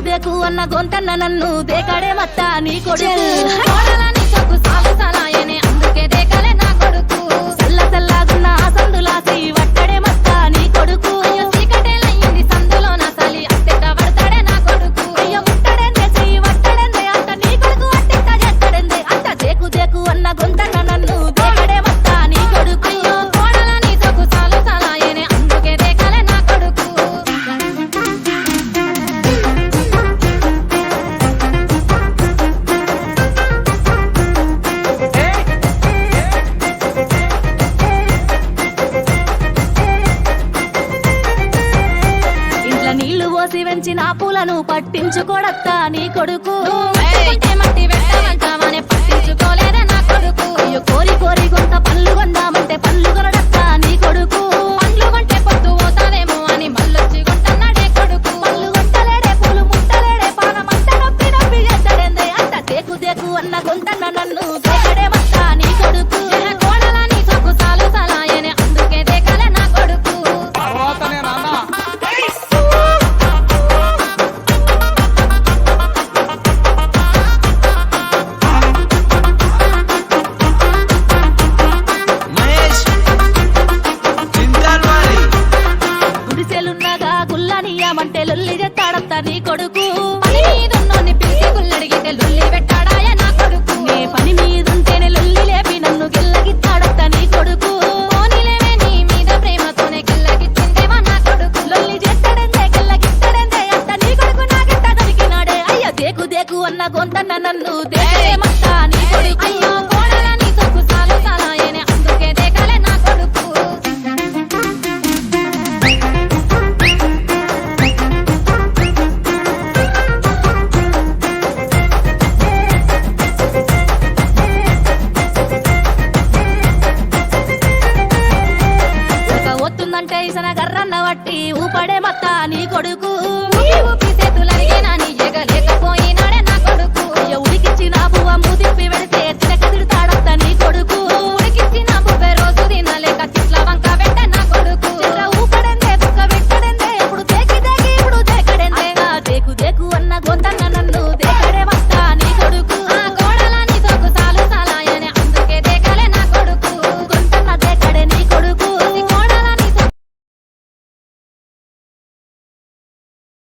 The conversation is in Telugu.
దేకు అన్న గొంతన్న నన్ను దేకడే మత్తా నీ కొడుకు కోడలని సొగ్గు సాగు సలాయనే అందుకే దేకలే నా కొడుకు చల్ల చల్లగున్న ఆ సందులాసి వట్టడే మత్తా నీ కొడుకు అయ్యో చీకటేలయ్యింది సందులో నా సలి అత్తెట పడతాడే నా కొడుకు అయ్యో ముట్టడెందే చెయ్యి వట్టడెందే అంత నీ కొడుకు అట్టెట చేస్తాడెందే అంత దేకు దేకు అన్న గొంతన్న నన్ను దేకడే మత్తా నీ కొడుకు అయ్యో కోడలని సొగ్గు సాగు సలాయనే అందుకే దేకలే నా కొడుకు నీళ్లు పోసి వెంచిన పూలను పట్టించుకోడత్తా నీ కొడుకు మట్టి పెట్టమంటామని పట్టించుకోలేదే నా కొడుకు అయ్యో కోరి కోరి కొంత పళ్ళు కొందామంటే పళ్ళు కొనడత్తా నీ కొడుకు పండ్లు కొంటే పొద్దు పోతావేమో అని మళ్ళొచ్చి కొంటన్నాడే కొడుకు పళ్ళు కొంటలేడే పూలు ముట్టలేడే పానమంతా నొప్పి నొప్పి చేస్తాడేందే అంత దేకు దేకు అన్న గొంతన్న నన్ను దేకడే మత్తా నీ కొడుకు కోడలని సొగ్గు సాలు సలాయనే అందుకే దేకలే నా కొడుకు గుడిసెలున్నగా గుల్లనియమంటే లొల్లి చెత్తాడత్తా నీ కొడుకు పని మీదున్నోన్ని పిలిచి గుల్లడిగితే లొల్లి పెట్టాడాయ నా కొడుకు నే పని మీదుంటేనే లొల్లి లేపి నన్ను గిల్లగిత్తాడత్తా నీ కొడుకు పోనీలేవే నీ మీద ప్రేమతోనే గిల్లగిచ్చిందేవా నా కొడుకు లొల్లి చేస్తాడెందే గిల్లగిస్తాడెందే అంత నీ కొడుకు నాకెట్ట దొరికినాడే అయ్య దేకు దేకు అన్న గొంతన్న నన్ను